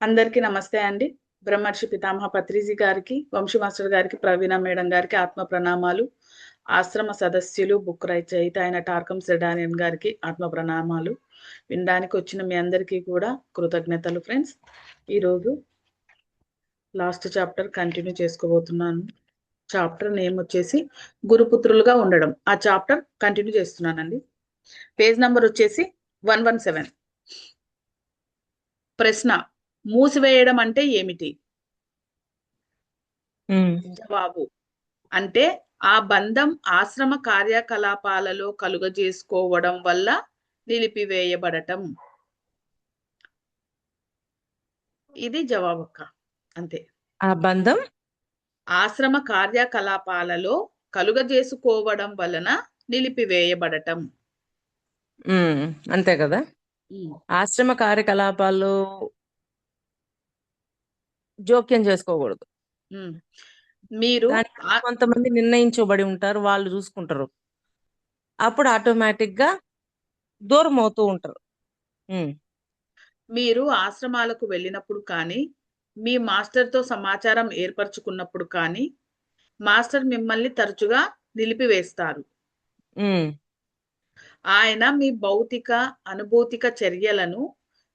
అందరికీ నమస్తే అండి. బ్రహ్మర్షి పితామహ పత్రిజీ గారికి, వంశీ మాస్టర్ గారికి, ప్రవీణ మేడం గారికి ఆత్మ ప్రణామాలు. ఆశ్రమ సదస్యులు, బుక్ రచయిత అయిన టార్కం సెడానియన్ గారికి ఆత్మ ప్రణామాలు. వినడానికి వచ్చిన మీ అందరికీ కూడా కృతజ్ఞతలు ఫ్రెండ్స్. ఈరోజు లాస్ట్ చాప్టర్ కంటిన్యూ చేసుకోబోతున్నాను. చాప్టర్ నేమ్ వచ్చేసి గురుపుత్రులుగా ఉండడం. ఆ చాప్టర్ కంటిన్యూ చేస్తున్నానండి. పేజ్ నంబర్ వచ్చేసి 117. ప్రశ్న: మూసివేయడం అంటే ఏమిటి? జవాబు: అంటే ఆ బంధం ఆశ్రమ కార్యకలాపాలలో కలుగజేసుకోవడం వల్ల నిలిపివేయబడటం. ఇది జవాబు అక్క. అంతే. ఆ బంధం ఆశ్రమ కార్యకలాపాలలో కలుగజేసుకోవడం వలన నిలిపివేయబడటం. అంతే కదా. ఆశ్రమ కార్యకలాపాలు జోక్యం చేసుకోకూడదు. మీరు దానికి కొంతమంది నిర్ణయించబడి ఉంటారు, వాళ్ళు చూసుకుంటారు. అప్పుడు ఆటోమేటిక్ గా దూరం అవుతూ ఉంటారు. మీరు ఆశ్రమాలకు వెళ్ళినప్పుడు కానీ, మీ మాస్టర్తో సమాచారం ఏర్పరచుకున్నప్పుడు కానీ, మాస్టర్ మిమ్మల్ని తరచుగా నిలిపివేస్తారు. ఆయన మీ భౌతిక అనుభూతిక చర్యలను,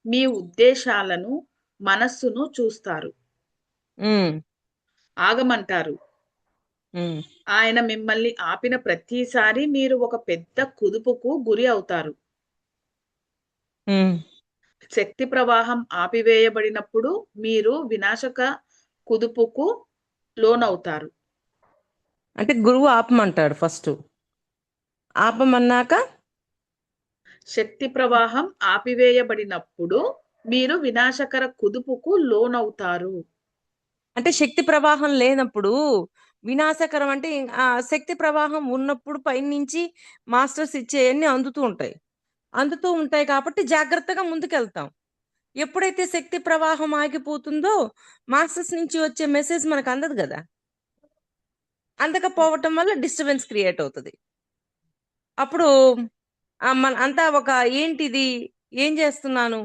మీ ఉద్దేశాలను, మనస్సును చూస్తారు, ఆగమంటారు. ఆయన మిమ్మల్ని ఆపిన ప్రతిసారి మీరు ఒక పెద్ద కుదుపుకు గురి అవుతారు. శక్తి ప్రవాహం ఆపివేయబడినప్పుడు మీరు వినాశక కుదుపుకు లోనవుతారు. అంటే గురువు ఆపమంటాడు ఫస్ట్. ఆపమన్నాక శక్తి ప్రవాహం ఆపివేయబడినప్పుడు మీరు వినాశకర కుదుపుకు లోనవుతారు. అంటే శక్తి ప్రవాహం లేనప్పుడు వినాశకరం అంటే ఆ శక్తి ప్రవాహం ఉన్నప్పుడు పైనుంచి మాస్టర్స్ ఇచ్చేయన్నీ అందుతూ ఉంటాయి కాబట్టి జాగ్రత్తగా ముందుకెళ్తాం. ఎప్పుడైతే శక్తి ప్రవాహం ఆగిపోతుందో మాస్టర్స్ నుంచి వచ్చే మెసేజ్ మనకు అందదు కదా. అందకపోవటం వల్ల డిస్టర్బెన్స్ క్రియేట్ అవుతుంది. అప్పుడు మన అంతా ఒక ఏంటిది, ఏం చేస్తున్నాను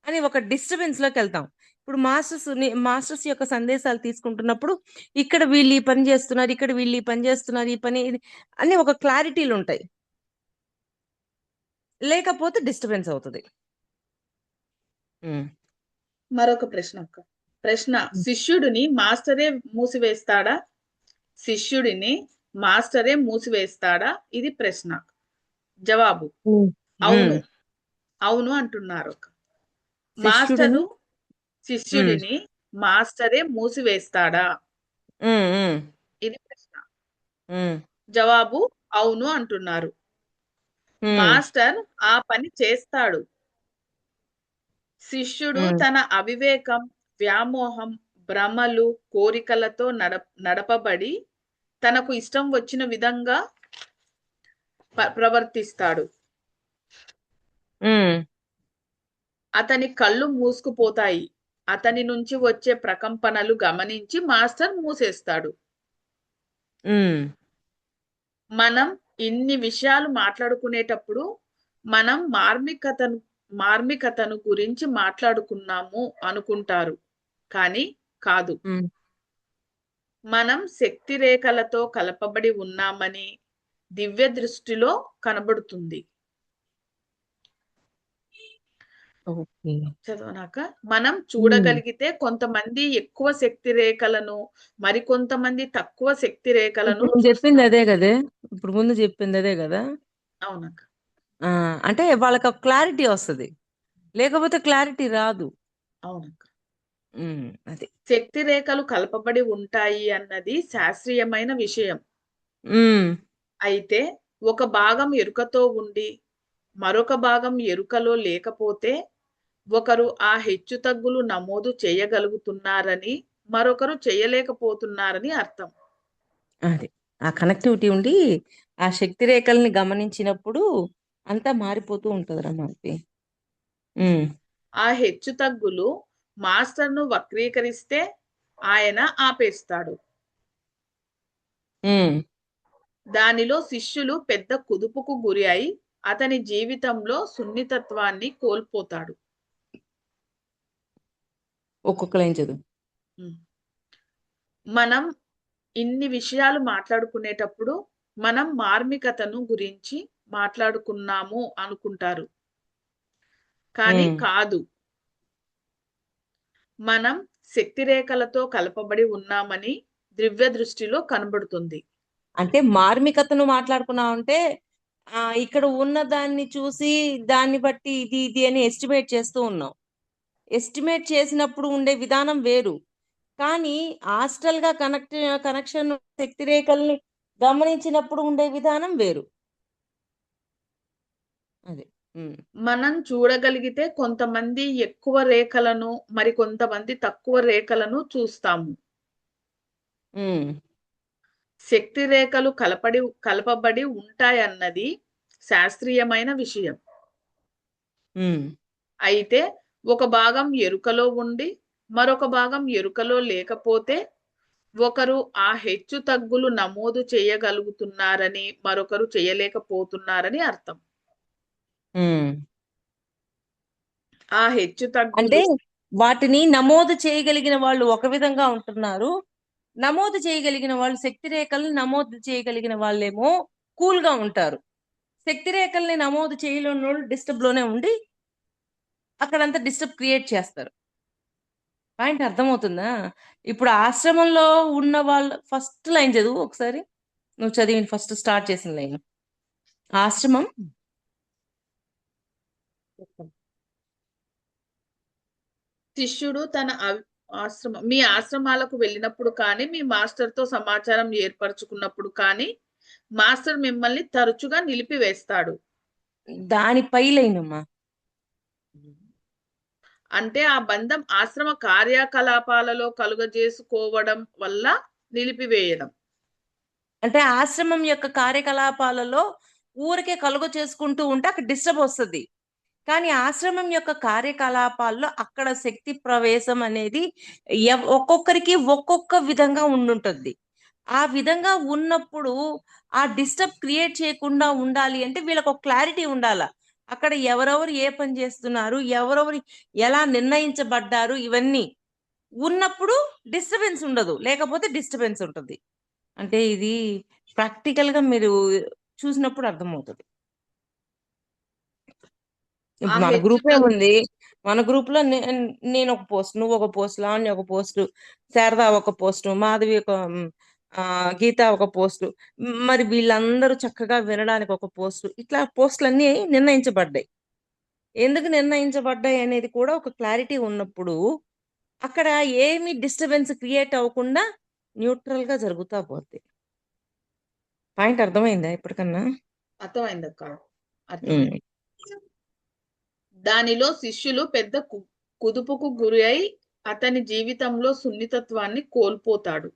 అని ఒక డిస్టర్బెన్స్ లోకి వెళ్తాం. ఇప్పుడు మాస్టర్స్ యొక్క సందేశాలు తీసుకుంటున్నప్పుడు ఇక్కడ వీళ్ళు ఈ పని చేస్తున్నారు, ఇక్కడ వీళ్ళు ఈ పని చేస్తున్నారు, ఈ పని అన్ని ఒక క్లారిటీలు ఉంటాయి. లేకపోతే డిస్టర్బెన్స్ అవుతుంది. మరొక ప్రశ్న అక్క. ప్రశ్న: శిష్యుడిని మాస్టరే మూసివేస్తాడా? శిష్యుడిని మాస్టరే మూసివేస్తాడా? ఇది ప్రశ్న. జవాబు: అవును. అవును అంటున్నారు. మాస్టరు శిష్యుడిని మాస్టరే మూసివేస్తాడా? ఇది ప్రశ్న. జవాబు: అవును అంటున్నారు. మాస్టర్ ఆ పని చేస్తాడు. శిష్యుడు తన అవివేకం, వ్యామోహం, భ్రమలు, కోరికలతో నడపబడి తనకు ఇష్టం వచ్చిన విధంగా ప్రవర్తిస్తాడు. అతని కళ్ళు మూసుకుపోతాయి. అతని నుంచి వచ్చే ప్రకంపనలు గమనించి మాస్టర్ మూసేస్తాడు. మనం ఇన్ని విషయాలు మాట్లాడుకునేటప్పుడు మనం మార్మికతను గురించి మాట్లాడుకున్నాము అనుకుంటారు, కానీ కాదు. మనం శక్తి రేఖలతో కలపబడి ఉన్నామని దివ్య దృష్టిలో కనబడుతుంది. చదవనాక మనం చూడగలిగితే కొంతమంది ఎక్కువ శక్తి రేఖలను, మరికొంతమంది తక్కువ శక్తి రేఖలను చెప్పింది అదే కదా. ఇప్పుడు ముందు చెప్పింది అదే కదా. అవునక్క. అంటే వాళ్ళకి క్లారిటీ వస్తుంది, లేకపోతే క్లారిటీ రాదు. అవునక్క. అది శక్తి రేఖలు కలపబడి ఉంటాయి అన్నది శాస్త్రీయమైన విషయం. అయితే ఒక భాగం ఎరుకతో ఉండి మరొక భాగం ఎరుకలో లేకపోతే ఒకరు ఆ హెచ్చుతగ్గులు నమోదు చేయగలుగుతున్నారని, మరొకరు చేయలేకపోతున్నారని అర్థం. అది ఆ కనెక్టివిటీ ఉండి ఆ శక్తి రేఖల్ని గమనించినప్పుడు అంతా మారిపోతూ ఉంటది మనకి. ఆ హెచ్చుతగ్గులు మాస్టర్ను వక్రీకరిస్తే ఆయన ఆపేస్తాడు. దానిలో శిష్యులు పెద్ద కుదుపుకు గురి అయి అతని జీవితంలో సున్నితత్వాన్ని కోల్పోతాడు. ఒక్కొక్క లైన్ చదువు. ఉమ్. మనం ఇన్ని విషయాలు మాట్లాడుకునేటప్పుడు మనం మార్మికతను గురించి మాట్లాడుకున్నాము అనుకుంటారు, కానీ ఉమ్. కాదు. మనం శక్తిరేఖలతో కలపబడి ఉన్నామని దివ్య దృష్టిలో కనబడుతుంది. అంటే మార్మికతను మాట్లాడుకున్నామంటే ఇక్కడ ఉన్న దాన్ని చూసి దాన్ని బట్టి ఇది ఇది అని ఎస్టిమేట్ చేస్తూ ఉన్నాం. ఎస్టిమేట్ చేసినప్పుడు ఉండే విధానం వేరు, కానీ హాస్టల్ గా కనెక్షన్ శక్తి రేఖల్ని గమనించినప్పుడు ఉండే విధానం వేరు. అదే. ఉమ్. మనం చూడగలిగితే కొంతమంది ఎక్కువ రేఖలను, మరి కొంతమంది తక్కువ రేఖలను చూస్తాము. ఉమ్. శక్తి రేఖలు కలపబడి ఉంటాయన్నది శాస్త్రీయమైన విషయం. ఉమ్. అయితే ఒక భాగం ఎరుకలో ఉండి మరొక భాగం ఎరుకలో లేకపోతే ఒకరు ఆ హెచ్చు తగ్గులు నమోదు చేయగలుగుతున్నారని మరొకరు చేయలేకపోతున్నారని అర్థం. ఉమ్. ఆ హెచ్చు అంటే తగ్గులు వాటిని నమోదు చేయగలిగిన వాళ్ళు ఒక విధంగా ఉంటున్నారు, నమోదు చేయగలిగిన వాళ్ళు శక్తి రేఖల్ని నమోదు చేయగలిగిన వాళ్ళేమో కూల్ గా ఉంటారు. శక్తి రేఖల్ని నమోదు చేయలేని వాళ్ళు డిస్టర్బ్ లోనే ఉండి అక్కడంతా డిస్టర్బ్ క్రియేట్ చేస్తారు. పాయింట్ అర్థమవుతుందా? ఇప్పుడు ఆశ్రమంలో ఉన్న వాళ్ళు ఫస్ట్ లైన్ చదువు ఒకసారి, నువ్వు చదివిన ఫస్ట్ స్టార్ట్ చేసిన లైన్. ఆశ్రమం. శిష్యుడు మీ ఆశ్రమాలకు వెళ్ళినప్పుడు కానీ మీ మాస్టర్తో సమాచారం ఏర్పరచుకున్నప్పుడు కానీ మాస్టర్ మిమ్మల్ని తరచుగా నిలిపివేస్తాడు. దానిపై లైన్ అమ్మా. అంటే ఆ బంధం ఆశ్రమ కార్యకలాపాలలో కలుగజేసుకోవడం వల్ల నిలిపివేయడం. అంటే ఆశ్రమం యొక్క కార్యకలాపాలలో ఊరికే కలుగ చేసుకుంటూ ఉంటే అక్కడ డిస్టర్బ్ వస్తుంది, కానీ ఆశ్రమం యొక్క కార్యకలాపాల్లో అక్కడ శక్తి ప్రవేశం అనేది ఒక్కొక్కరికి ఒక్కొక్క విధంగా ఉండుంటుంది. ఆ విధంగా ఉన్నప్పుడు ఆ డిస్టర్బ్ క్రియేట్ చేయకుండా ఉండాలి అంటే వీళ్ళకి ఒక క్లారిటీ ఉండాల. అక్కడ ఎవరెవరు ఏ పని చేస్తున్నారు, ఎవరెవరు ఎలా నిర్ణయించబడ్డారు, ఇవన్నీ ఉన్నప్పుడు డిస్టర్బెన్స్ ఉండదు, లేకపోతే డిస్టర్బెన్స్ ఉంటుంది. అంటే ఇది ప్రాక్టికల్ గా మీరు చూసినప్పుడు అర్థమవుతుంది. ఆ ఇప్పుడు మన హెచ్చు గ్రూప్ ఏముంది, మన గ్రూప్ లో నేను ఒక పోస్ట్, నువ్వు ఒక పోస్ట్, లావణ్య ఒక పోస్ట్, శారద ఒక పోస్ట్, మాధవి ఒక గీత ఒక పోస్ట్, మరి వీళ్ళందరూ చక్కగా వినడానికి ఒక పోస్ట్, ఇట్లా పోస్టులన్నీ నిర్ణయించబడ్డాయి. ఎందుకు నిర్ణయించబడ్డాయి అనేది కూడా ఒక క్లారిటీ ఉన్నప్పుడు అక్కడ ఏమి డిస్టర్బెన్స్ క్రియేట్ అవ్వకుండా న్యూట్రల్ గా జరుగుతా పోద్ది. పాయింట్ అర్థమైందా ఇప్పటికన్నా? అర్థమైందక్క, అర్థమైంది. దానిలో శిష్యులు పెద్ద కుదుపుకు గురి అయి అతని జీవితంలో సున్నితత్వాన్ని కోల్పోతాడు.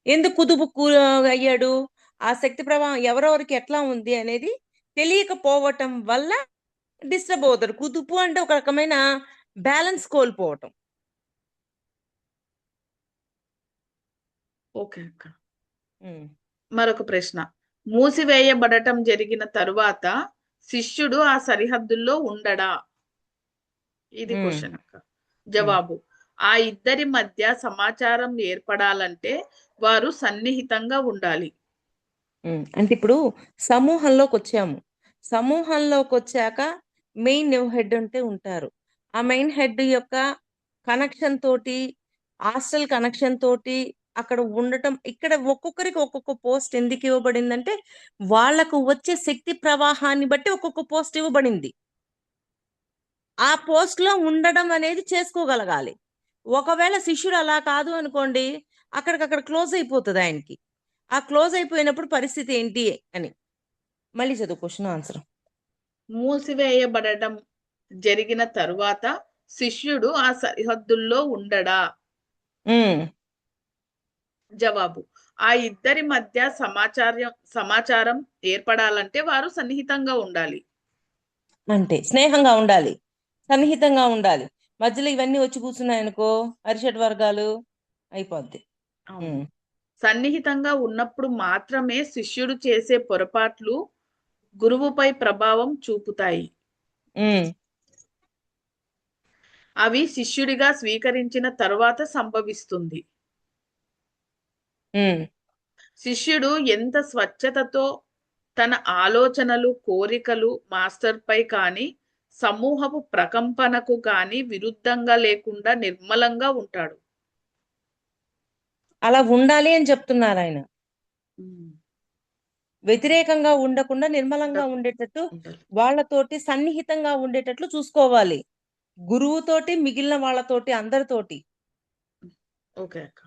ఎందుకు కుదుపు అయ్యాడు? ఆ శక్తి ప్రభావం ఎవరెవరికి ఎట్లా ఉంది అనేది తెలియకపోవటం వల్ల డిస్టర్బ్ అవుతాడు. కుదుపు అంటే ఒక రకమైన బ్యాలెన్స్ కోల్పోవటం. ఓకే అక్క. మరొక ప్రశ్న, మూసివేయబడటం జరిగిన తరువాత శిష్యుడు ఆ సరిహద్దుల్లో ఉండడా? ఇది క్వశ్చన్ అక్క. జవాబు, ఆ ఇద్దరి మధ్య సమాచారం ఏర్పడాలంటే వారు సన్నిహితంగా ఉండాలి. అంటే ఇప్పుడు సమూహంలోకి వచ్చాము, సమూహంలోకి వచ్చాక మెయిన్ హెడ్ అంటే ఉంటారు. ఆ మెయిన్ హెడ్ యొక్క కనెక్షన్ తోటి, హాస్టల్ కనెక్షన్ తోటి అక్కడ ఉండటం, ఇక్కడ ఒక్కొక్కరికి ఒక్కొక్క పోస్ట్ ఎందుకు ఇవ్వబడిందంటే వాళ్లకు వచ్చే శక్తి ప్రవాహాన్ని బట్టి ఒక్కొక్క పోస్ట్ ఇవ్వబడింది. ఆ పోస్ట్ లో ఉండడం అనేది చేసుకోగలగాలి. ఒకవేళ శిష్యుడు అలా కాదు అనుకోండి, అక్కడికక్కడ క్లోజ్ అయిపోతుంది ఆయనకి. ఆ క్లోజ్ అయిపోయినప్పుడు పరిస్థితి ఏంటి అని. మళ్ళీ చదువు క్వశ్చన్ ఆన్సర్. మూసివేయబడటం జరిగిన తరువాత శిష్యుడు ఆ సరిహద్దుల్లో ఉండడా? జవాబు, ఆ ఇద్దరి మధ్య సమాచారం ఏర్పడాలంటే వారు సన్నిహితంగా ఉండాలి. అంటే స్నేహంగా ఉండాలి, సన్నిహితంగా ఉండాలి. మధ్యలో ఇవన్నీ వచ్చి కూర్చున్నాయనుకో అరిషడ్ వర్గాలు అయిపోద్ది. సన్నిహితంగా ఉన్నప్పుడు మాత్రమే శిష్యుడు చేసే పొరపాట్లు గురువుపై ప్రభావం చూపుతాయి. అవి శిష్యుడిగా స్వీకరించిన తరువాత సంభవిస్తుంది. ఉమ్, శిష్యుడు ఎంత స్వచ్ఛతతో తన ఆలోచనలు, కోరికలు మాస్టర్పై కానీ సమూహపు ప్రకంపనకు కానీ విరుద్ధంగా లేకుండా నిర్మలంగా ఉంటాడు. అలా ఉండాలి అని చెప్తున్నారు ఆయన. ఉమ్. వ్యతిరేకంగా ఉండకుండా నిర్మలంగా ఉండేటట్టు, ఉండాలి. వాళ్ళతోటి సన్నిహితంగా ఉండేటట్లు చూసుకోవాలి. గురువుతోటి, మిగిలిన వాళ్ళతోటి, అందరితోటి. ఓకే అక్క.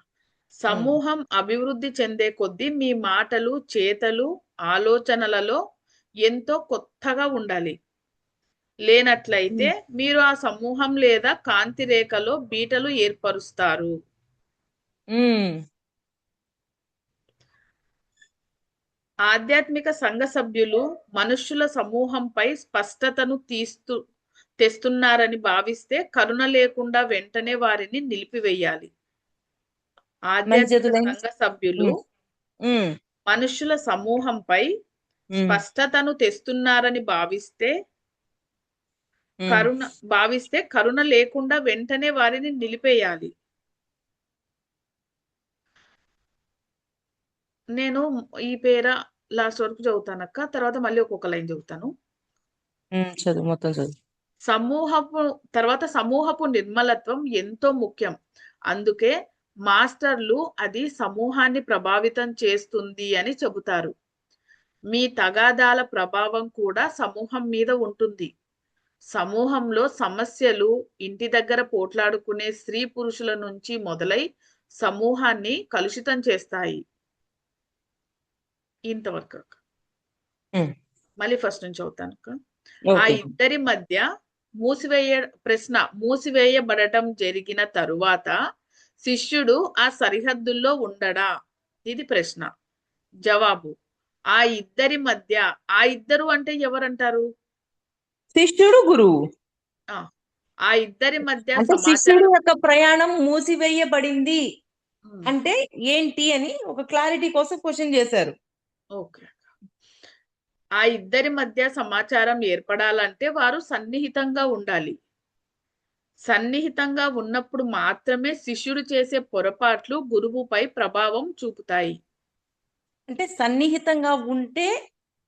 సమూహం అభివృద్ధి చెందే కొద్దీ మీ మాటలు, చేతలు, ఆలోచనలలో ఎంతో కొత్తగా ఉండాలి. లేనట్లయితే మీరు ఆ సమూహం లేదా కాంతి రేఖలో బీటలు ఏర్పరుస్తారు. ఉమ్, ఆధ్యాత్మిక సంఘ సభ్యులు మనుష్యుల సమూహంపై స్పష్టతను తెస్తున్నారని భావిస్తే కరుణ లేకుండా వెంటనే వారిని నిలిపివేయాలి. మళ్ళీ ఆధ్యాత్మిక చేతులు సంఘ సభ్యులు ఉమ్, మనుష్యుల సమూహంపై ఉమ్, స్పష్టతను తెస్తున్నారని ఉమ్. భావిస్తే కరుణ లేకుండా వెంటనే వారిని నిలిపేయాలి. నేను ఈ పేర లాస్ట్ వరకు చదువుతానక్క, తర్వాత మళ్ళీ ఒక్కొక్క లైన్ చదువుతాను. చదువు, మొత్తం చదువు. సమూహపు నిర్మలత్వం ఎంతో ముఖ్యం. అందుకే మాస్టర్లు అది సమూహాన్ని ప్రభావితం చేస్తుంది అని చెబుతారు. మీ తగాదాల ప్రభావం కూడా సమూహం మీద ఉంటుంది. సమూహంలో సమస్యలు ఇంటి దగ్గర పోట్లాడుకునే స్త్రీ పురుషుల నుంచి మొదలై సమూహాన్ని కలుషితం చేస్తాయి. ఇంతవరకు అక్క. ఉమ్, మళ్ళీ ఫస్ట్ నుంచి అవుతాను. ఆ ఓకే. ఇద్దరి మధ్య మూసివేయబడటం జరిగిన తరువాత శిష్యుడు ఆ సరిహద్దుల్లో ఉండడా? ఇది ప్రశ్న. జవాబు: ఆ ఇద్దరి మధ్య, ఆ ఇద్దరు అంటే ఎవరంటారు? శిష్యుడు, గురువు. ఆ ఇద్దరి మధ్య అంటే శిష్యుడి సమాచారం. యొక్క ప్రయాణం మూసివేయబడింది ఉమ్, అంటే ఏంటి అని ఒక క్లారిటీ కోసం క్వశ్చన్ చేశారు. ఓకే. ఆ ఇద్దరి మధ్య సమాచారం ఏర్పడాలంటే వారు సన్నిహితంగా ఉండాలి. సన్నిహితంగా ఉన్నప్పుడు మాత్రమే శిష్యుడు చేసే పొరపాట్లు గురువుపై ప్రభావం చూపుతాయి. అంటే సన్నిహితంగా ఉంటే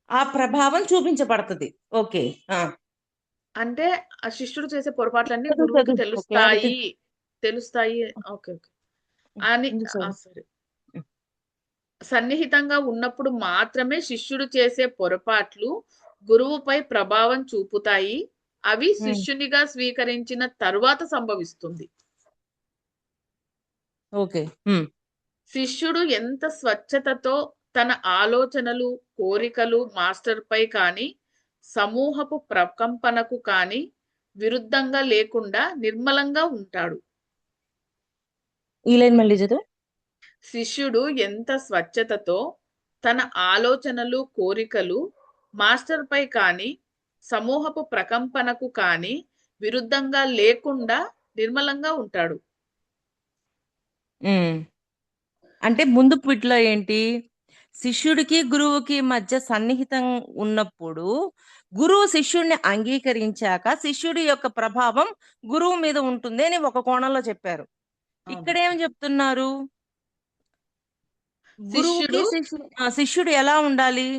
ఆ ప్రభావం చూపించబడుతుంది. ఓకే. అంటే ఆ శిష్యుడు చేసే పొరపాట్లన్నీ చదువు గురువుకి చదువు క్లారిటీ. తెలుస్తాయి. ఓకే ఓకే అని సరే. సన్నిహితంగా ఉన్నప్పుడు మాత్రమే శిష్యుడు చేసే పొరపాట్లు గురువుపై ప్రభావం చూపుతాయి. అవి శిష్యునిగా స్వీకరించిన తరువాత సంభవిస్తుంది. ఓకే. శిష్యుడు ఎంత స్వచ్ఛతతో తన ఆలోచనలు, కోరికలు మాస్టర్పై కానీ సమూహపు ప్రకంపనకు కానీ విరుద్ధంగా లేకుండా నిర్మలంగా ఉంటాడు. ఈ లైన్ మళ్ళీ చదువు. శిష్యుడు ఎంత స్వచ్ఛతతో తన ఆలోచనలు, కోరికలు మాస్టర్పై కానీ సమూహపు ప్రకంపనకు కానీ విరుద్ధంగా లేకుండా నిర్మలంగా ఉంటాడు. అంటే ముందు పిట్లో ఏంటి? శిష్యుడికి గురువుకి మధ్య సన్నిహితం ఉన్నప్పుడు గురువు శిష్యుడిని అంగీకరించాక శిష్యుడి యొక్క ప్రభావం గురువు మీద ఉంటుంది అని ఒక కోణంలో చెప్పారు. ఇక్కడ ఏం చెప్తున్నారు? గురువుకి శిష్యుడు ఎలా ఉండాలి?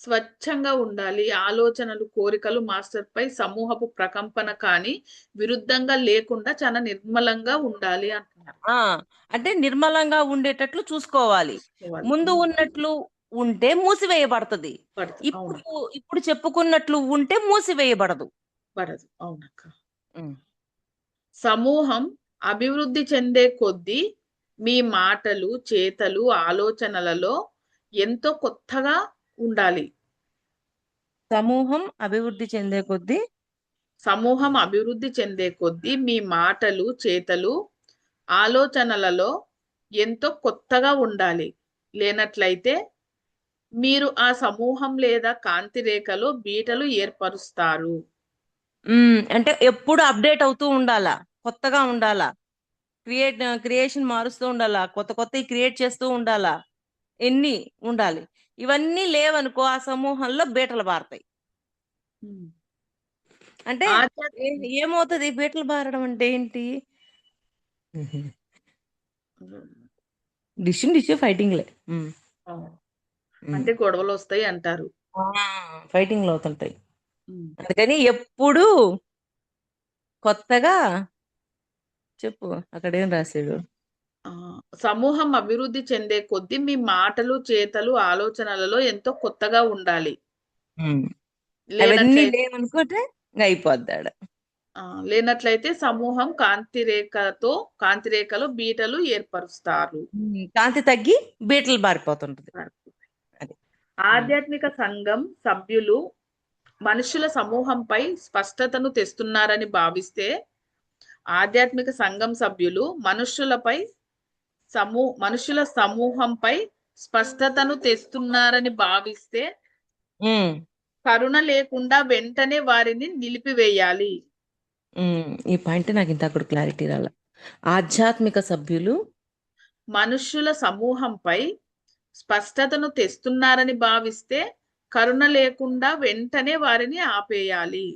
స్వచ్ఛంగా ఉండాలి. ఆలోచనలు, కోరికలు మాస్టర్ పై సమూహపు ప్రకంపన కానీ విరుద్ధంగా లేకుండా చాలా నిర్మలంగా ఉండాలి అంటున్నారు. అంటే నిర్మలంగా ఉండేటట్లు చూసుకోవాలి. ముందు ఉన్నట్లు ఉంటే మూసివేయబడుతుంది. ఇప్పుడు చెప్పుకున్నట్లు ఉంటే మూసివేయబడదు. అవునక్క. సమూహం అభివృద్ధి చెందే కొద్దీ మీ మాటలు, చేతలు, ఆలోచనలలో ఎంతో కొత్తగా ఉండాలి. సమూహం అభివృద్ధి చెందే కొద్దీ మీ మాటలు, చేతలు, ఆలోచనలలో ఎంతో కొత్తగా ఉండాలి. లేనట్లయితే మీరు ఆ సమూహం లేదా కాంతి రేఖలో బీటలు ఏర్పరుస్తారు. అంటే ఎప్పుడు అప్డేట్ అవుతూ ఉండాలా, కొత్తగా ఉండాలా, క్రియేషన్ మారుస్తూ ఉండాలా, కొత్త క్రియేట్ చేస్తూ ఉండాలా, ఎన్ని ఉండాలి. ఇవన్నీ లేవనుకో ఆ సమూహంలో బీటలు పారుతాయి. అంటే ఆధ్యాత్మిక ఏమవుతుంది బీటలు బారడం అంటే ఏంటి? డిష్ ఫైటింగ్లే. అంటే గొడవలు వస్తాయి అంటారు. ఫైటింగ్లు అవుతుంటాయి. ఉమ్. అందుకని ఎప్పుడు కొత్తగా చెప్పు, అక్కడ ఏం రాశాడు? ఆ, సమూహం అభివృద్ధి చెందే కొద్దీ మీ మాటలు, చేతలు, ఆలోచనలలో ఎంతో కొత్తగా ఉండాలి. అవన్నీ లేనట్లయితే లేవనుకుంటే ఇంకా అయిపోద్దాడు. లేనట్లయితే సమూహం కాంతిరేఖలో బీటలు ఏర్పరుస్తారు. కాంతి తగ్గి బీటలు బారిపోతుంటది. అది ఆధ్యాత్మిక సంఘం సభ్యులు మనుషుల సమూహంపై స్పష్టతను తెస్తున్నారని భావిస్తే, ఆధ్యాత్మిక సంఘం సభ్యులు మనుషుల సమూహంపై స్పష్టతను తెస్తున్నారని భావిస్తే ఉమ్, కరుణ లేకుండా వెంటనే వారిని నిలిపివేయాలి. ఈ పాయింట్ నాకు ఇంత అక్కడ క్లారిటీ రాల. ఆధ్యాత్మిక సభ్యులు మనుష్యుల సమూహంపై స్పష్టతను తెస్తున్నారని భావిస్తే కరుణ లేకుండా వెంటనే వారిని ఆపేయాలి.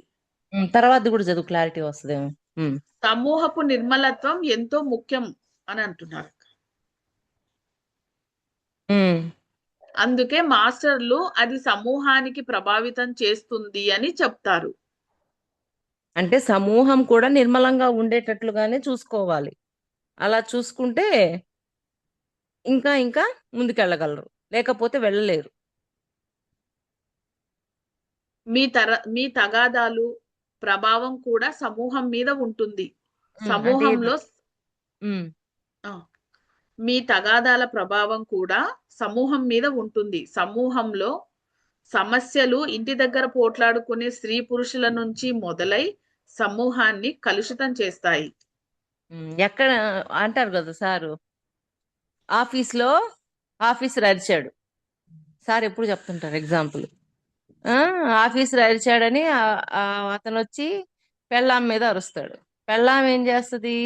తర్వాత కూడా చదువు, క్లారిటీ వస్తుందేమో. సమూహపు నిర్మలత్వం ఎంతో ముఖ్యం అని అంటున్నారు. అందుకే మాస్టర్లు అది సమూహానికి ప్రభావితం చేస్తుంది అని చెప్తారు. అంటే సమూహం కూడా నిర్మలంగా ఉండేటట్లుగానే చూసుకోవాలి. అలా చూసుకుంటే ఇంకా ఇంకా ముందుకెళ్ళగలరు, లేకపోతే వెళ్ళలేరు. మీ తగాదాలు ప్రభావం కూడా సమూహం మీద ఉంటుంది. అంటే సమూహంలో మీ తగాదాల ప్రభావం కూడా సమూహం మీద ఉంటుంది. సమూహంలో సమస్యలు ఇంటి దగ్గర పోట్లాడుకునే స్త్రీ పురుషుల నుంచి మొదలై సమూహాన్ని కలుషితం చేస్తాయి. ఎక్కడ అంటారు కదా సారు, ఆఫీస్లో ఆఫీసర్ అరిచాడు. సార్ ఎప్పుడు చెప్తుంటారు ఎగ్జాంపుల్. ఆఫీసర్ అరిచాడని అతను వచ్చి పెళ్ళాం మీద అరుస్తాడు. పెళ్ళాం ఏం చేస్తుంది?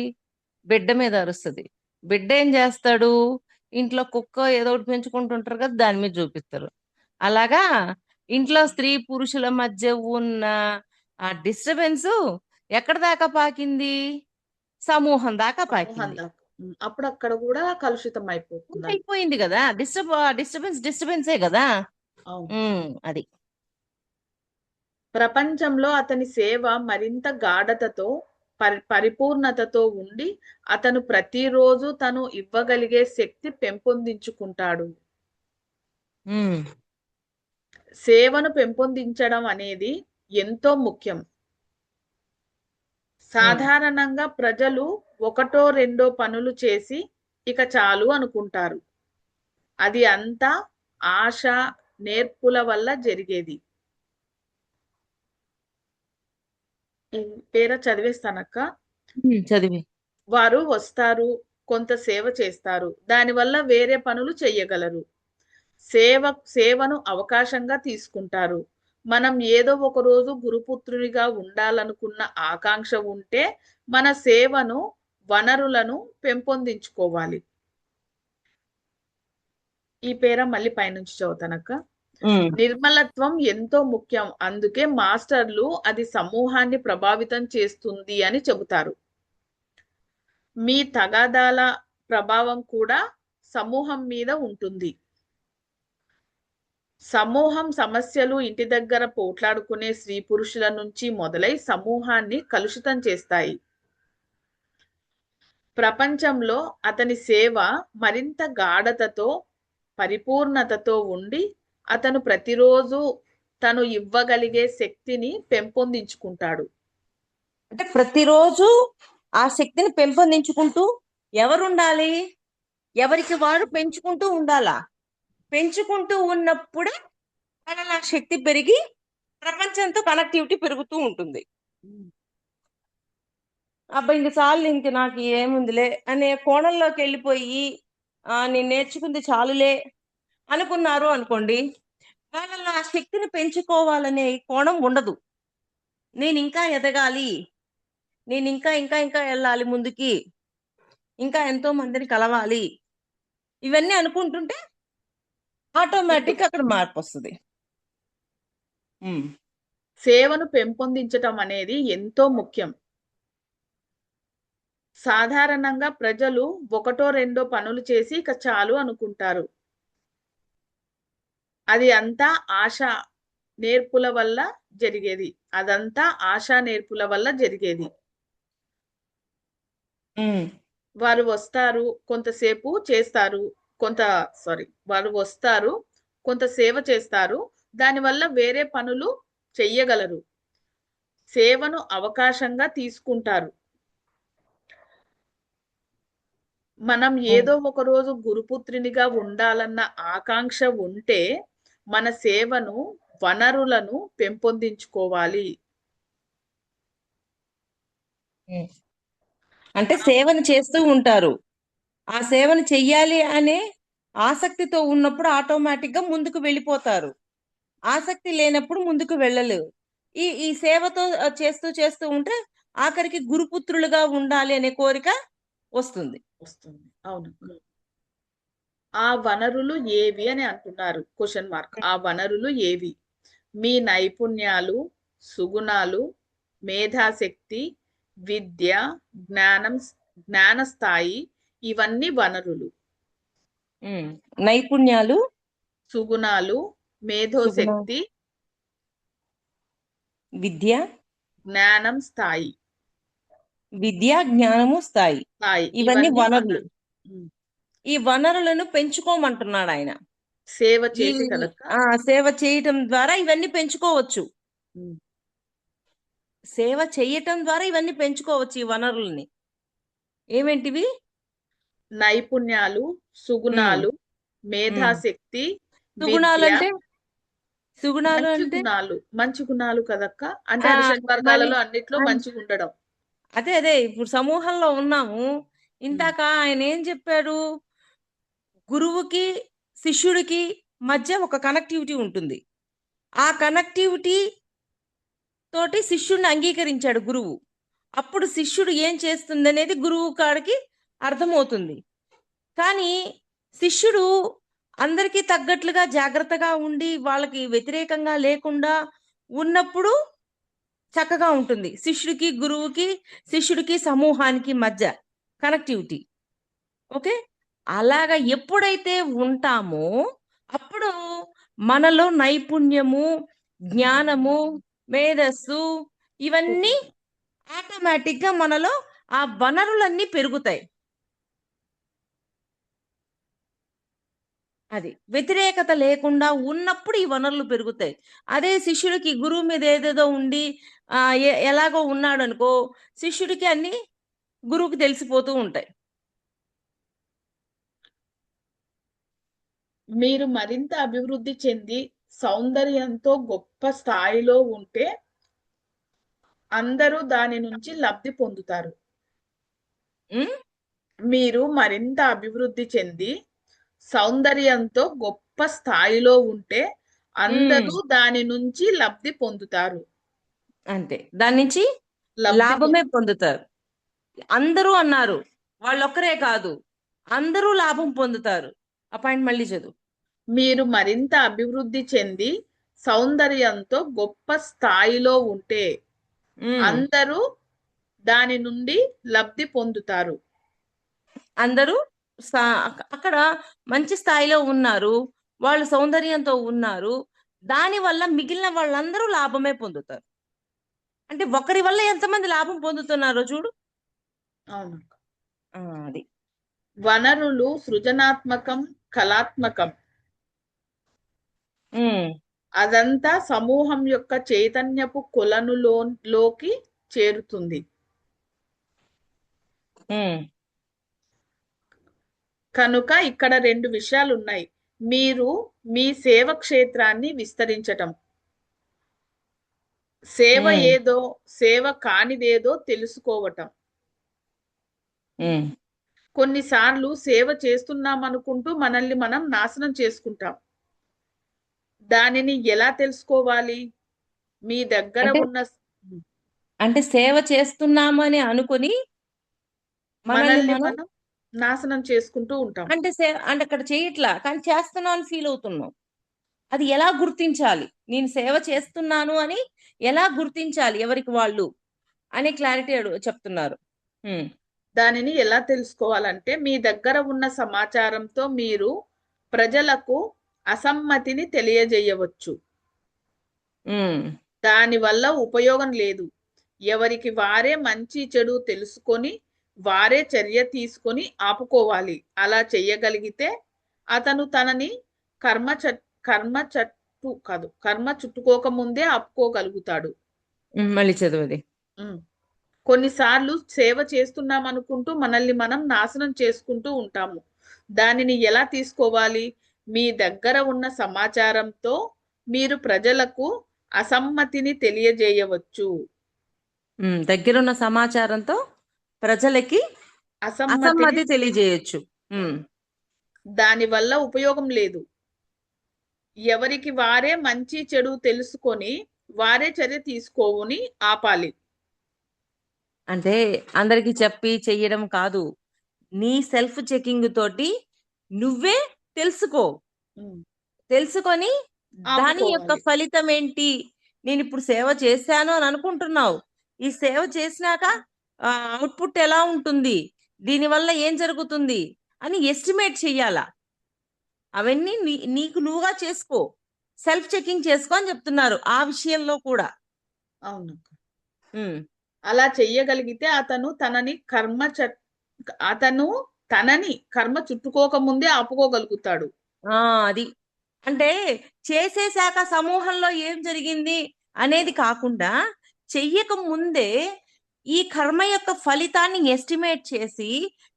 బిడ్డ మీద అరుస్తుంది. బిడ్డ ఏం చేస్తాడు? ఇంట్లో కుక్క ఏదో ఒకటి పెంచుకుంటుంటారు కదా, దాని మీద చూపిస్తారు. అలాగా ఇంట్లో స్త్రీ పురుషుల మధ్య ఉన్న ఆ డిస్టర్బెన్స్ ఎక్కడ దాకా పాకింది? సమూహం దాకా పాకింది. అప్పుడు అక్కడ కూడా కలుషితం అయిపోయింది కదా. డిస్టర్బెన్సే కదా. అది ప్రపంచంలో అతని సేవ మరింత గాఢతతో పరిపూర్ణతతో ఉండి అతను ప్రతిరోజు తను ఇవ్వగలిగే శక్తి పెంపొందించుకుంటాడు. సేవను పెంపొందించడం అనేది ఎంతో ముఖ్యం. సాధారణంగా ప్రజలు ఒకటో రెండో పనులు చేసి ఇక చాలు అనుకుంటారు. అది అంతా ఆశ, నేర్పుల వల్ల జరిగేది. పేర చదివేస్తానక్క. చదివి. వారు వస్తారు, కొంత సేవ చేస్తారు, దానివల్ల వేరే పనులు చెయ్యగలరు. సేవను అవకాశంగా తీసుకుంటారు. మనం ఏదో ఒక రోజు గురుపుత్రునిగా ఉండాలనుకున్న ఆకాంక్ష ఉంటే మన సేవను, వనరులను పెంపొందించుకోవాలి. ఈ పేర మళ్ళీ పైనుంచి చదువుతానక్క. నిర్మలత్వం ఎంతో ముఖ్యం. అందుకే మాస్టర్లు అది సమూహాన్ని ప్రభావితం చేస్తుంది అని చెబుతారు. మీ తగాదాల ప్రభావం కూడా సమూహం మీద ఉంటుంది. సమూహం సమస్యలు ఇంటి దగ్గర పోట్లాడుకునే స్త్రీ పురుషుల నుంచి మొదలై సమూహాన్ని కలుషితం చేస్తాయి. ప్రపంచంలో అతని సేవ మరింత గాఢతతో పరిపూర్ణతతో ఉండి అతను ప్రతిరోజు తను ఇవ్వగలిగే శక్తిని పెంపొందించుకుంటాడు. అంటే ప్రతిరోజు ఆ శక్తిని పెంపొందించుకుంటూ ఎవరుండాలి? ఎవరికి వారు పెంచుకుంటూ ఉండాలా. పెంచుకుంటూ ఉన్నప్పుడే వాళ్ళ శక్తి పెరిగి ప్రపంచంతో కనెక్టివిటీ పెరుగుతూ ఉంటుంది. అబ్బాయి ఇంక చాలు, ఇంక నాకు ఏముందిలే అనే కోణంలోకి వెళ్ళిపోయి నేను నేర్చుకుంది చాలులే అనుకున్నారు అనుకోండి, వాళ్ళ ఆ శక్తిని పెంచుకోవాలనే కోణం ఉండదు. నేను ఇంకా ఎదగాలి, నేను ఇంకా ఇంకా ఇంకా వెళ్ళాలి ముందుకి, ఇంకా ఎంతో మందిని కలవాలి, ఇవన్నీ అనుకుంటుంటే ఆటోమేటిక్ అక్కడ మార్పు వస్తుంది. సేవను పెంపొందించటం అనేది ఎంతో ముఖ్యం. సాధారణంగా ప్రజలు ఒకటో రెండో పనులు చేసి ఇక చాలు అనుకుంటారు. అది అంతా ఆశా నేర్పుల వల్ల జరిగేది. అదంతా ఆశా నేర్పుల వల్ల జరిగేది. వారు వస్తారు, కొంతసేపు చేస్తారు, వారు వస్తారు, కొంత సేవ చేస్తారు, దానివల్ల వేరే పనులు చెయ్యగలరు. సేవను అవకాశంగా తీసుకుంటారు. మనం ఏదో ఒక రోజు గురుపుత్రునిగా ఉండాలన్న ఆకాంక్ష ఉంటే మన సేవను, వనరులను పెంపొందించుకోవాలి. అంటే సేవను చేస్తూ ఉంటారు. ఆ సేవను చెయ్యాలి అనే ఆసక్తితో ఉన్నప్పుడు ఆటోమేటిక్ గా ముందుకు వెళ్ళిపోతారు. ఆసక్తి లేనప్పుడు ముందుకు వెళ్ళలేరు. ఈ సేవతో చేస్తూ చేస్తూ ఉంటే ఆఖరికి గురుపుత్రులుగా ఉండాలి అనే కోరిక వస్తుంది. అవును. ఆ వనరులు ఏవి అని అంటున్నారు? Question mark. ఆ వనరులు ఏవి? మీ నైపుణ్యాలు, సుగుణాలు, మేధాశక్తి, విద్య, జ్ఞాన స్థాయి, ఇవన్నీ వనరులు. నైపుణ్యాలు, సుగుణాలు, మేధోశక్తి, విద్య, జ్ఞానం స్థాయి. జ్ఞానము స్థాయి, ఇవన్నీ వనరులు. ఈ వనరులను పెంచుకోమంటున్నాడు ఆయన. సేవ చేసి సేవ చేయటం ద్వారా ఇవన్నీ పెంచుకోవచ్చు. సేవ చేయటం ద్వారా ఇవన్నీ పెంచుకోవచ్చు. ఈ వనరుల్ని ఏమేంటివి? నైపుణ్యాలు, సుగుణాలు, మేధాశక్తి, సుగుణాలు అంటే మంచి గుణాలు కదక్క. అంటే అది షడ్వర్గాలలో అన్నిట్లో మంచిగా ఉండడం. అదే ఇప్పుడు సమూహంలో ఉన్నాము. ఇందాక ఆయన ఏం చెప్పాడు? గురువుకి శిష్యుడికి మధ్య ఒక కనెక్టివిటీ ఉంటుంది. ఆ కనెక్టివిటీ తోటి శిష్యుడిని అంగీకరించాడు గురువు. అప్పుడు శిష్యుడు ఏం చేస్తుంది అనేది గురువు కాడికి అర్థమవుతుంది. కానీ శిష్యుడు అందరికీ తగ్గట్లుగా జాగ్రత్తగా ఉండి వాళ్ళకి వ్యతిరేకంగా లేకుండా ఉన్నప్పుడు చక్కగా ఉంటుంది. శిష్యుడికి, గురువుకి, శిష్యుడికి, సమూహానికి మధ్య కనెక్టివిటీ. ఓకే, అలాగా ఎప్పుడైతే ఉంటామో అప్పుడు మనలో నైపుణ్యము, జ్ఞానము, మేధస్సు, ఇవన్నీ ఆటోమేటిక్ గా మనలో ఆ వనరులన్నీ పెరుగుతాయి. అది వ్యతిరేకత లేకుండా ఉన్నప్పుడు ఈ వనరులు పెరుగుతాయి. అదే శిష్యుడికి గురువు మీద ఏదేదో ఉండి ఎలాగో ఉన్నాడు అనుకో, శిష్యుడికి అన్ని గురువుకి తెలిసిపోతూ ఉంటాయి. మీరు మరింత అభివృద్ధి చెంది సౌందర్యంతో గొప్ప స్థాయిలో ఉంటే అందరూ దాని నుంచి లబ్ధి పొందుతారు. మీరు మరింత అభివృద్ధి చెంది సౌందర్యంతో గొప్ప స్థాయిలో ఉంటే అందరూ దాని నుంచి లబ్ధి పొందుతారు. అంటే దాని నుంచి లాభమే పొందుతారు. అందరూ అన్నారు, వాళ్ళొక్కరే కాదు, అందరూ లాభం పొందుతారు. ఆ పాయింట్ మళ్ళీ చదువు. మీరు మరింత అభివృద్ధి చెంది సౌందర్యంతో గొప్ప స్థాయిలో ఉంటే అందరూ దాని నుండి లబ్ధి పొందుతారు. అందరూ అక్కడ మంచి స్థాయిలో ఉన్నారు, వాళ్ళు సౌందర్యంతో ఉన్నారు, దాని వల్ల మిగిలిన వాళ్ళందరూ లాభమే పొందుతారు. అంటే ఒకరి వల్ల ఎంతమంది లాభం పొందుతున్నారో చూడు. అవును, అది వనరులు సృజనాత్మకం, కళాత్మకం. అదంతా సమూహం యొక్క చైతన్యపు కొలనులోకి చేరుతుంది. కనుక ఇక్కడ రెండు విషయాలు ఉన్నాయి. మీరు మీ సేవ క్షేత్రాన్ని విస్తరించటం, సేవ ఏదో, సేవ కానిదేదో తెలుసుకోవటం. కొన్నిసార్లు సేవ చేస్తున్నాం అనుకుంటూ మనల్ని మనం నాశనం చేసుకుంటాం. దానిని ఎలా తెలుసుకోవాలి? మీ దగ్గర ఉన్న అంటే సేవ చేస్తున్నామని అనుకుని మనల్ని మనం నాశనం చేసుకుంటూ ఉంటాం. అంటే అక్కడ చేయట్లా, కానీ చేస్తున్నాను ఫీల్ అవుతున్నాం. అది ఎలా గుర్తించాలి? నేను సేవ చేస్తున్నాను అని ఎలా గుర్తించాలి ఎవరికి వాళ్ళు అనే క్లారిటీ చెప్తున్నారు. ఉమ్, దానిని ఎలా తెలుసుకోవాలంటే మీ దగ్గర ఉన్న సమాచారంతో మీరు ప్రజలకు అసమ్మతిని తెలియజేయవచ్చు. ఉమ్, దానివల్ల ఉపయోగం లేదు. ఎవరికి వారే మంచి చెడు తెలుసుకొని వారే చర్య తీసుకొని ఆపుకోవాలి. అలా చెయ్యగలిగితే అతను తనని కర్మ కర్మ చట్టు కాదు కర్మ చుట్టుకోక ముందే ఆపుకోగలుగుతాడు. మళ్ళీ చదువుది. ఉమ్. కొన్నిసార్లు సేవ చేస్తున్నాం అనుకుంటూ మనల్ని మనం నాశనం చేసుకుంటూ ఉంటాము. దానిని ఎలా తీసుకోవాలి? మీ దగ్గర ఉన్న సమాచారంతో మీరు ప్రజలకు అసమ్మతిని తెలియజేయవచ్చు. దగ్గరున్న సమాచారంతో ప్రజలకి అసమ్మతిని అసమ్మతి తెలియజేయొచ్చు. ఉమ్, దానివల్ల ఉపయోగం లేదు. ఎవరికి వారే మంచి చెడు తెలుసుకొని వారే చర్య తీసుకోని ఆపాలి. అంటే అందరికి చెప్పి చెయ్యడం కాదు, నీ సెల్ఫ్ చెకింగ్ తోటి నువ్వే తెలుసుకో. ఉమ్. తెలుసుకొని దాని యొక్క ఆపుకోవాలి. ఫలితం ఏంటి? నేను ఇప్పుడు సేవ చేశాను అని అనుకుంటున్నావు. ఈ సేవ చేసినాక అవుట్పుట్ ఎలా ఉంటుంది, దీనివల్ల ఏం జరుగుతుంది అని ఎస్టిమేట్ చెయ్యాలా. అవన్నీ నీకు నువ్వుగా చేసుకో, సెల్ఫ్ చెకింగ్ చేసుకో అని చెప్తున్నారు ఆ విషయంలో కూడా. అవును. ఉమ్, అలా చెయ్యగలిగితే అతను తనని కర్మ చుట్టుకోక ముందే ఆపుకోగలుగుతాడు. అది అంటే చేసేశాక సమూహంలో ఏం జరిగింది అనేది కాకుండా, చెయ్యక ముందే ఈ కర్మ యొక్క ఫలితాన్ని ఎస్టిమేట్ చేసి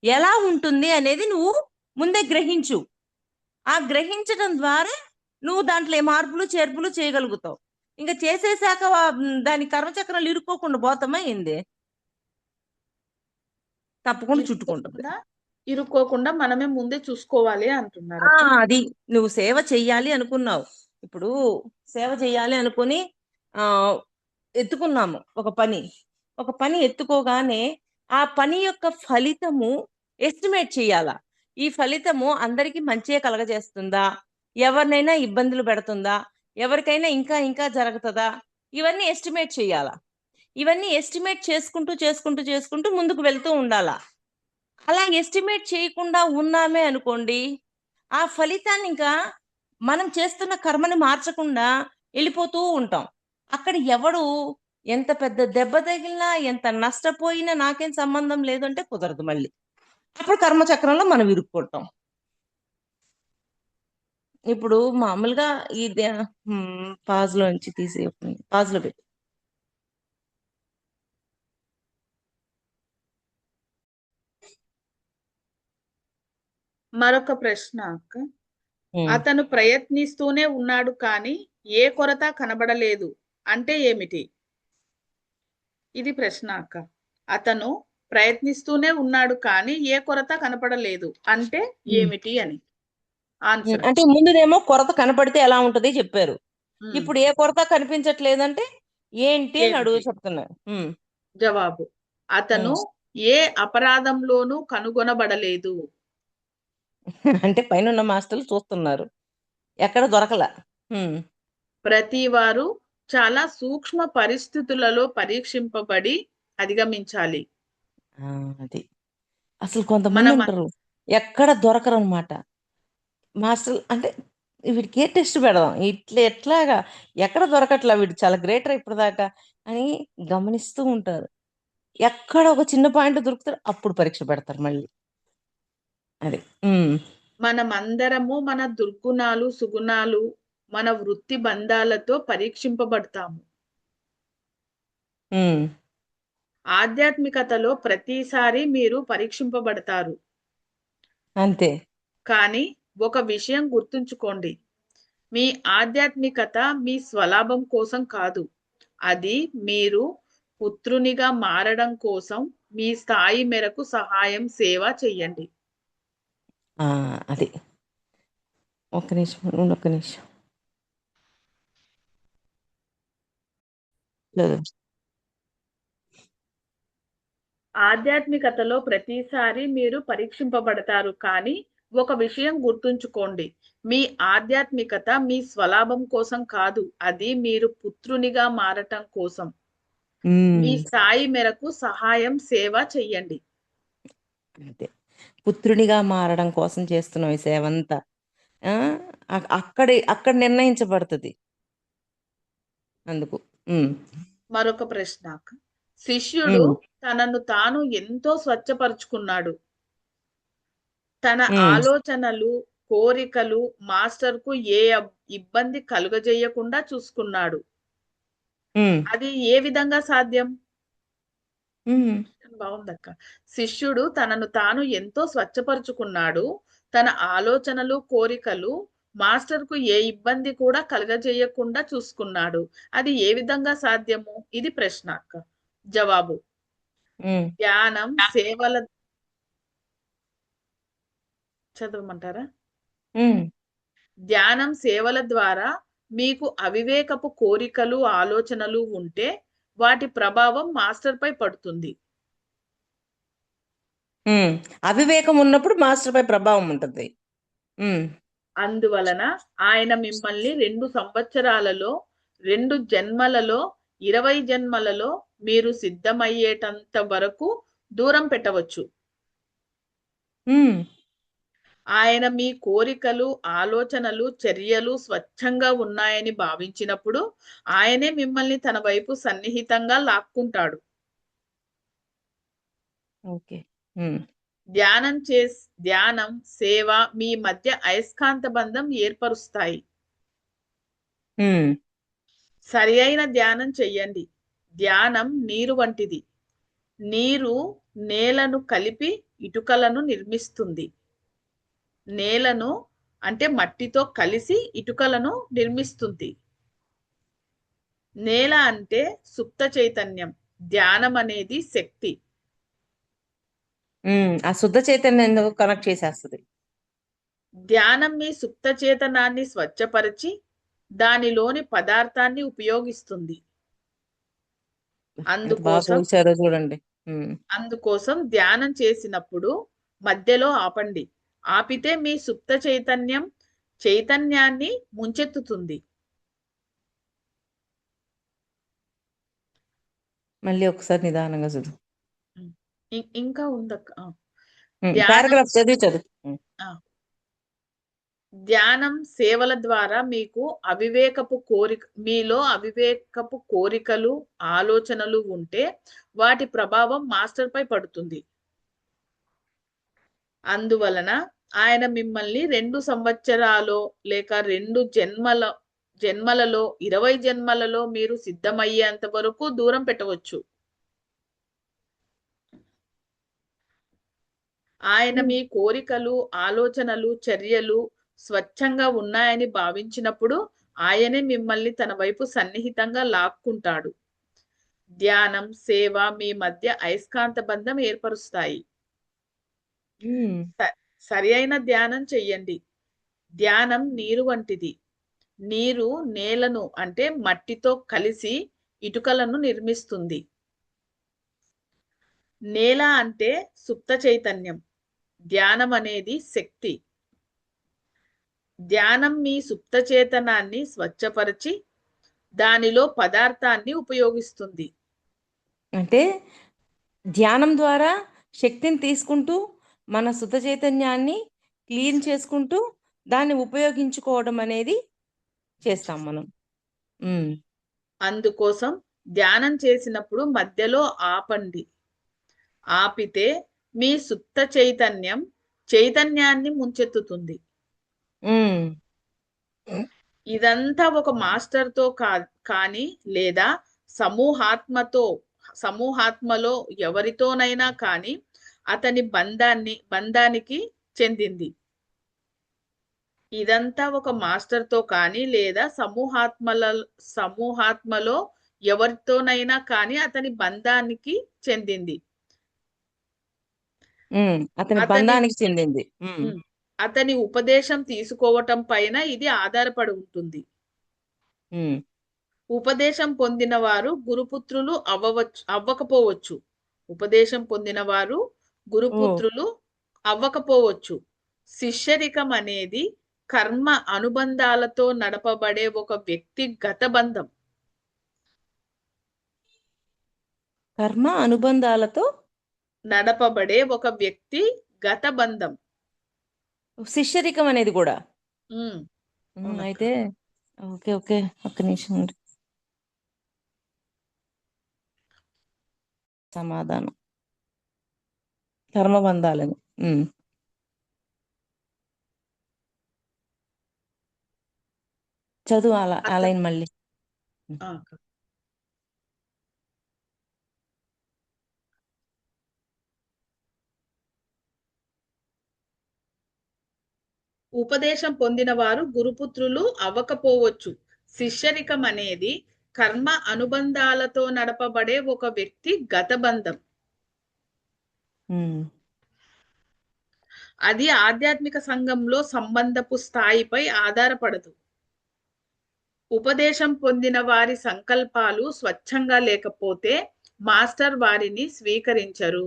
ఎలా ఉంటుంది అనేది నువ్వు ముందే గ్రహించు. ఆ గ్రహించడం ద్వారా నువ్వు దాంట్లో మార్పులు చేర్పులు చేయగలుగుతావు. ఇంకా చేసేశాక దాని కర్మచక్రాలు ఇరుక్కోకుండా పోతామా ఏంది? తప్పకుండా చుట్టుకుంటుంది. ఇరుక్కోకుండా మనమే ముందే చూసుకోవాలి అంటున్నారు. అది నువ్వు సేవ చెయ్యాలి అనుకున్నావు. ఇప్పుడు సేవ చెయ్యాలి అనుకుని ఆ ఎత్తుకున్నాము ఒక పని ఎత్తుకోగానే ఆ పని యొక్క ఫలితము ఎస్టిమేట్ చేయాలా. ఈ ఫలితము అందరికీ మంచిగా కలగజేస్తుందా, ఎవరినైనా ఇబ్బందులు పెడుతుందా, ఎవరికైనా ఇంకా ఇంకా జరుగుతుందా, ఇవన్నీ ఎస్టిమేట్ చేయాలా. ఇవన్నీ ఎస్టిమేట్ చేసుకుంటూ చేసుకుంటూ చేసుకుంటూ ముందుకు వెళ్తూ ఉండాలా. అలా ఎస్టిమేట్ చేయకుండా ఉన్నామే అనుకోండి, ఆ ఫలితాన్ని ఇంకా మనం చేస్తున్న కర్మని మార్చకుండా వెళ్ళిపోతూ ఉంటాం. అక్కడ ఎవడు ఎంత పెద్ద దెబ్బ తగిలినా ఎంత నష్టపోయినా నాకేం సంబంధం లేదు అంటే కుదరదు. మళ్ళీ అప్పుడు కర్మచక్రంలో మనం ఇరుక్కుంటాం. ఇప్పుడు మామూలుగా ఇది పాజ్ లోంచి తీసి పాజ్ లో పెట్టి మరొక ప్రశ్న అక్క. అతను ప్రయత్నిస్తూనే ఉన్నాడు కానీ ఏ కొరత కనబడలేదు అంటే ఏమిటి? ఇది ప్రశ్న అక్క. అతను ప్రయత్నిస్తూనే ఉన్నాడు కానీ ఏ కొరత కనపడలేదు అంటే ఏమిటి అని ఆన్సర్. అంటే ముందునేమో కొరత కనపడితే ఎలా ఉంటది చెప్పారు. ఇప్పుడు ఏ కొరత కనిపించట్లేదంటే ఏంటి అని అడుగు చెప్తున్నారు. జవాబు: అతను ఏ అపరాధంలోనూ కనుగొనబడలేదు. అంటే పైన ఉన్న మాస్టర్లు చూస్తున్నారు, ఎక్కడ దొరకల. ప్రతి వారు చాలా సూక్ష్మ పరిస్థితులలో పరీక్షింపబడి అధిగమించాలి. అది అసలు కొంతమంది ఉంటారు ఎక్కడ దొరకరు అనమాట. మాస్టర్ అంటే వీడికి ఏ టెస్ట్ పెడదాం, ఎట్లాగా ఎక్కడ దొరకట్లా, వీడు చాలా గ్రేటర్ ఇప్పటిదాకా అని గమనిస్తూ ఉంటారు. ఎక్కడ ఒక చిన్న పాయింట్ దొరుకుతారు అప్పుడు పరీక్ష పెడతారు మళ్ళీ. అది మనమందరము మన దుర్గుణాలు సుగుణాలు మన వృత్తి బంధాలతో పరీక్షింపబడతాము. ఆధ్యాత్మికతలో ప్రతిసారి మీరు పరీక్షింపబడతారు. అంతే. కానీ ఒక విషయం గుర్తుంచుకోండి, మీ ఆధ్యాత్మికత మీ స్వలాభం కోసం కాదు. అది మీరు పుత్రునిగా మారడం కోసం మీ స్థాయి మేరకు సహాయం సేవ చెయ్యండి. అది ఒక్క నిమిషం ఆధ్యాత్మికతలో ప్రతిసారి మీరు పరీక్షింపబడతారు కానీ ఒక విషయం గుర్తుంచుకోండి, మీ ఆధ్యాత్మికత మీ స్వలాభం కోసం కాదు, అది మీరు పుత్రునిగా మారటం కోసం. మీ ఉమ్, స్థాయి మేరకు సహాయం, సేవ చెయ్యండి. అంతే. పుత్రునిగా మారడం కోసం చేస్తున్నాం ఈ సేవంతా. ఆ, అక్కడ నిర్ణయించబడుతుంది అందుకు. ఉమ్, మరొక ప్రశ్న. శిష్యుడు ఉమ్, తనను తాను ఎంతో స్వచ్ఛపరుచుకున్నాడు. తన ఉమ్, ఆలోచనలు, కోరికలు మాస్టర్కు ఏ ఇబ్బంది కలుగజేయకుండా చూసుకున్నాడు. ఉమ్, అది ఏ విధంగా సాధ్యం? ఉమ్, బాగుందక్క. శిష్యుడు తనను తాను ఎంతో స్వచ్ఛపరుచుకున్నాడు. తన ఆలోచనలు, కోరికలు మాస్టర్కు ఏ ఇబ్బంది కూడా కలగజేయకుండా చూసుకున్నాడు. అది ఏ విధంగా సాధ్యము? ఇది ప్రశ్న అక్క. జవాబు: ఉమ్, ధ్యానం, సేవల చదవమంటారా? ఉమ్, ధ్యానం, సేవల ద్వారా మీకు అవివేకపు కోరికలు, ఆలోచనలు ఉంటే వాటి ప్రభావం మాస్టర్ పై పడుతుంది. ఉమ్. అవివేకం ఉన్నప్పుడు మాస్టర్ పై ప్రభావం ఉంటుంది. ఉమ్, అందువలన ఆయన మిమ్మల్ని 2 సంవత్సరాలలో, 2 జన్మలలో, 20 జన్మలలో మీరు సిద్ధమయ్యేటంత వరకు దూరం పెట్టవచ్చు. ఉమ్, ఆయన మీ కోరికలు, ఆలోచనలు, చర్యలు స్వచ్ఛంగా ఉన్నాయని భావించినప్పుడు ఆయనే మిమ్మల్ని తన వైపు సన్నిహితంగా లాక్కుంటాడు. ఓకే. ఉమ్, ధ్యానం, సేవ మీ మధ్య అయస్కాంత బంధం ఏర్పరుస్తాయి. ఉమ్, సరి అయిన ధ్యానం చెయ్యండి. ధ్యానం నీరు వంటిది. నీరు నేలను కలిపి ఇటుకలను నిర్మిస్తుంది. నేలను అంటే మట్టితో కలిసి ఇటుకలను నిర్మిస్తుంది. నేల అంటే సుప్త చైతన్యం. ధ్యానం అనేది శక్తి. ఆ శుద్ధ చైతన్యం కనెక్ట్ చేసేస్తుంది. ధ్యానం మీ సుప్త చేతనాన్ని స్వచ్ఛపరిచి దానిలోని పదార్థాన్ని ఉపయోగిస్తుంది. ఎంత బాగా అందుకోసం పోల్చారో చూడండి. ఉమ్, అందుకోసం ధ్యానం చేసినప్పుడు మధ్యలో ఆపండి. ఆపితే మీ సుప్త చైతన్యాన్ని ముంచెత్తుతుంది. మళ్ళీ ఒకసారి నిదానంగా చదువు. ఇంకా ఉందక్క. ధ్యానం పారాగ్రాఫ్ చదివి చదువు. ఆ, ధ్యానం, సేవల ద్వారా మీలో అవివేకపు కోరికలు, ఆలోచనలు ఉంటే వాటి ప్రభావం మాస్టర్ పై పడుతుంది. అందువలన ఆయన మిమ్మల్ని 2 సంవత్సరాలో లేక 2 జన్మలలో, 20 జన్మలలో మీరు సిద్ధమయ్యేంత వరకు దూరం పెట్టవచ్చు. ఆయన మీ కోరికలు, ఆలోచనలు, చర్యలు స్వచ్ఛంగా ఉన్నాయని భావించినప్పుడు ఆయనే మిమ్మల్ని తన వైపు సన్నిహితంగా లాక్కుంటాడు. ధ్యానం, సేవ మీ మధ్య అయస్కాంత బంధం ఏర్పరుస్తాయి. ఉమ్, సరి అయిన ధ్యానం చెయ్యండి. ధ్యానం నీరు వంటిది. నీరు నేలను అంటే మట్టితో కలిసి ఇటుకలను నిర్మిస్తుంది. నేల అంటే సుప్త చైతన్యం. ధ్యానం అనేది శక్తి. ధ్యానం మీ సుప్త చేతనాన్ని స్వచ్ఛపరిచి దానిలో పదార్థాన్ని ఉపయోగిస్తుంది. అంటే ధ్యానం ద్వారా శక్తిని తీసుకుంటూ మన శుద్ధ చైతన్యాన్ని క్లీన్ చేసుకుంటూ దాన్ని ఉపయోగించుకోవడం అనేది చేస్తాం మనం. ఉమ్, అందుకోసం ధ్యానం చేసినప్పుడు మధ్యలో ఆపండి. ఆపితే మీ సుప్త చైతన్యాన్ని ముంచెత్తుతుంది. ఉమ్, ఇదంతా ఒక మాస్టర్తో కానీ లేదా సమూహాత్మలో ఎవరితోనైనా కానీ అతని బంధానికి చెందింది. ఇదంతా ఒక మాస్టర్తో కానీ లేదా సమూహాత్మలో ఎవరితోనైనా కానీ అతని బంధానికి చెందింది. అతని అతని బంధానికి చెందింది. అతని ఉపదేశం తీసుకోవటం పైన ఇది ఆధారపడి ఉంటుంది. ఉమ్, ఉపదేశం పొందిన వారు గురుపుత్రులు అవ్వకపోవచ్చు. ఉపదేశం పొందిన వారు గురుపుత్రులు అవ్వకపోవచ్చు. శిష్యరికం అనేది కర్మ అనుబంధాలతో నడపబడే ఒక వ్యక్తిగత బంధం. కర్మ అనుబంధాలతో నడపబడే ఒక వ్యక్తిగత బంధం. శిష్యరికం అనేది కూడా. ఉమ్, అవునక్క. అయితే ఓకే ఓకే, ఒక్క నిమిషం ఉండు. సమాధానం కర్మబంధాలని. చదువు అలా అత- అలైన్ మళ్ళీ. ఆ, అక్క. ఉపదేశం పొందిన వారు గురుపుత్రులు అవ్వకపోవచ్చు. శిష్యరికం అనేది కర్మ అనుబంధాలతో నడపబడే ఒక వ్యక్తిగత బంధం. ఉమ్, అది ఆధ్యాత్మిక సంఘంలో సంబంధపు స్థాయిపై ఆధారపడదు. ఉపదేశం పొందిన వారి సంకల్పాలు స్వచ్ఛంగా లేకపోతే మాస్టర్ వారిని స్వీకరించరు.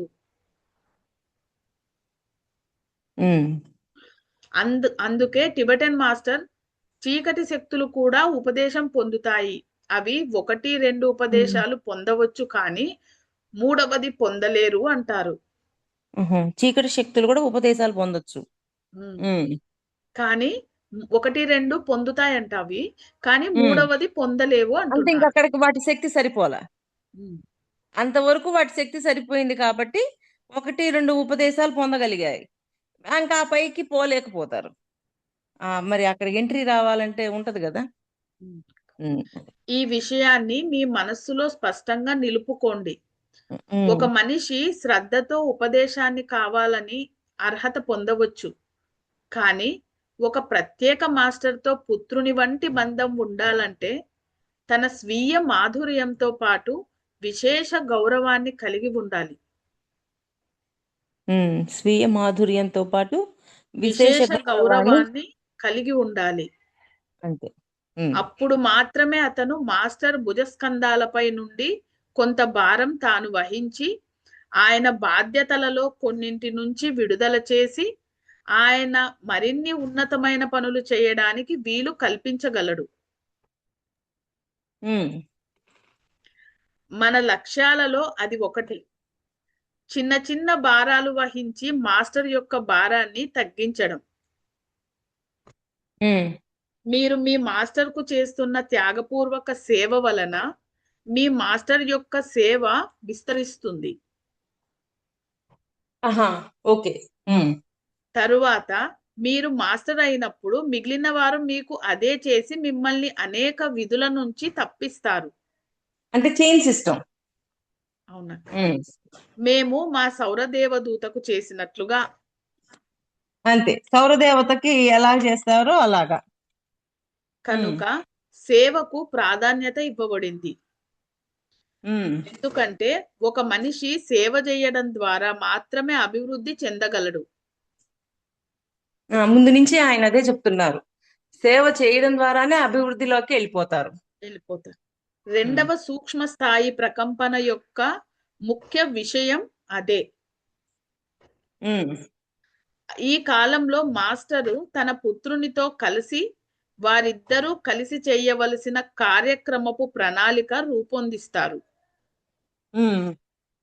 ఉమ్, అందుకే టిబెటన్ మాస్టర్ చీకటి శక్తులు కూడా ఉపదేశం పొందుతాయి. అవి 1-2 ఉపదేశాలు పొందవచ్చు, కానీ మూడవది పొందలేరు అంటారు. చీకటి శక్తులు కూడా ఉపదేశాలు పొందొచ్చు. కానీ 1-2 పొందుతాయంట అవి, కానీ మూడవది పొందలేవు అంటే ఇంక అంటున్నారు. అక్కడికి వాటి శక్తి సరిపోలా. ఉమ్, అంతవరకు వాటి శక్తి సరిపోయింది కాబట్టి 1-2 ఉపదేశాలు పొందగలిగాయి. ఇంకా ఆ పైకి పోలేకపోతారు. మరి అక్కడికి ఎంట్రీ రావాలంటే ఉంటది కదా. ఉమ్. ఈ విషయాన్ని మీ మనస్సులో స్పష్టంగా నిలుపుకోండి. ఒక మనిషి శ్రద్ధతో ఉపదేశాన్ని కావాలని అర్హత పొందవచ్చు, కానీ ఒక ప్రత్యేక మాస్టర్తో పుత్రుని వంటి బంధం ఉండాలంటే తన స్వీయ మాధుర్యంతో పాటు విశేష గౌరవాన్ని కలిగి ఉండాలి. స్వీయ మాధుర్యంతో పాటు విశేష గౌరవాన్ని కలిగి ఉండాలి. అంతే. అప్పుడు మాత్రమే అతను మాస్టర్ భుజస్కంధాలపై నుండి కొంత భారం తాను వహించి ఆయన బాధ్యతలలో కొన్నింటి నుంచి విడుదల చేసి ఆయన మరిన్ని ఉన్నతమైన పనులు చేయడానికి వీలు కల్పించగలడు. మన లక్ష్యాలలో అది ఒకటి. చిన్న చిన్న భారాలు వహించి మాస్టర్ యొక్క భారాన్ని తగ్గించడం. మీరు మీ మాస్టర్ కు చేస్తున్న త్యాగపూర్వక సేవ వలన మీ మాస్టర్ యొక్క సేవ విస్తరిస్తుంది. ఓకే. తరువాత మీరు మాస్టర్ అయినప్పుడు మిగిలిన వారు మీకు అదే చేసి మిమ్మల్ని అనేక విధుల నుంచి తప్పిస్తారు. అంటే చైన్ సిస్టమ్. అవునా? మేము మా సౌరదేవదూతకు చేసినట్లుగా. అంతే, సౌరదేవతకి ఎలా చేస్తారో అలాగా. కనుక సేవకు ప్రాధాన్యత ఇవ్వబడింది. ఎందుకంటే ఒక మనిషి సేవ చేయడం ద్వారా మాత్రమే అభివృద్ధి చెందగలడు. ముందు నుంచి ఆయన అదే చెప్తున్నారు, సేవ చేయడం ద్వారానే అభివృద్ధిలోకి వెళ్ళిపోతారు. రెండవ సూక్ష్మ స్థాయి ప్రకంపన యొక్క ముఖ్య విషయం అదే. ఈ కాలంలో మాస్టరు తన పుత్రునితో కలిసి వారిద్దరూ కలిసి చేయవలసిన కార్యక్రమపు ప్రణాళిక రూపొందిస్తారు.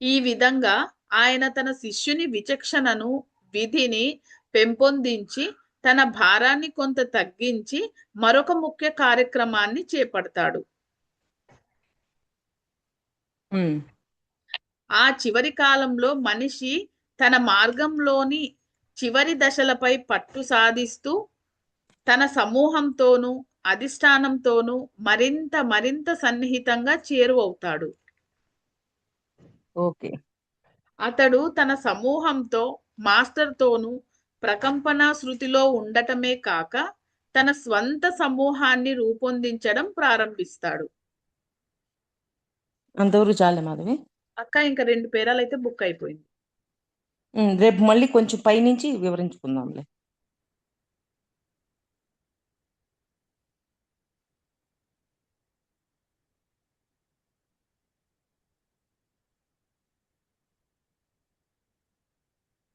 ఈ విధంగా ఆయన తన శిష్యుని విచక్షణను, విధిని పెంపొందించి తన భారాన్ని కొంత తగ్గించి మరొక ముఖ్య కార్యక్రమాన్ని చేపడతాడు. ఆ చివరి కాలంలో మనిషి తన మార్గంలోని చివరి దశలపై పట్టు సాధిస్తూ తన సమూహంతోనూ అధిష్టానంతోనూ మరింత మరింత సన్నిహితంగా చేరువవుతాడు. ఓకే. అతడు తన సమూహంతో మాస్టర్తోనూ ప్రకంపన శృతిలో ఉండటమే కాక తన స్వంత సమూహాన్ని రూపొందించడం ప్రారంభిస్తాడు. అంతవరకు చాలే మాధవి. అక్క, ఇంకా 2 పేరాలు అయితే బుక్ అయిపోయింది. రేపు మళ్ళీ కొంచెం పైనుంచి వివరించుకుందాంలే.